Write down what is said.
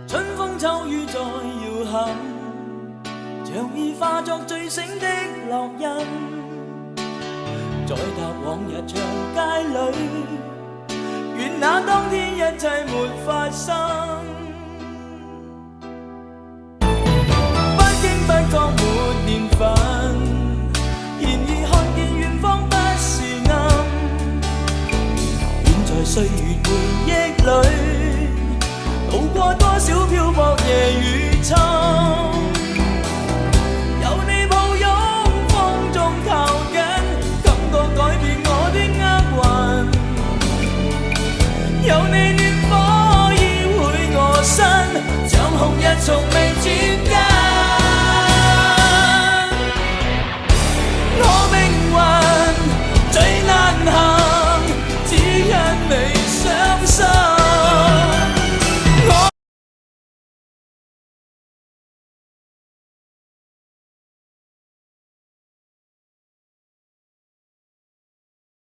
春風秋雨再搖撼，像已化作醉醒的烙印。再踏往日長街裏，願那當天一切沒發生。不經不覺沒年份，然而看見遠方不是暗。遠在歲月回憶裏，渡過多少漂泊夜與秋。有你抱擁風中靠緊，感覺改變我的厄運。有你暖火依偎我身，像紅日從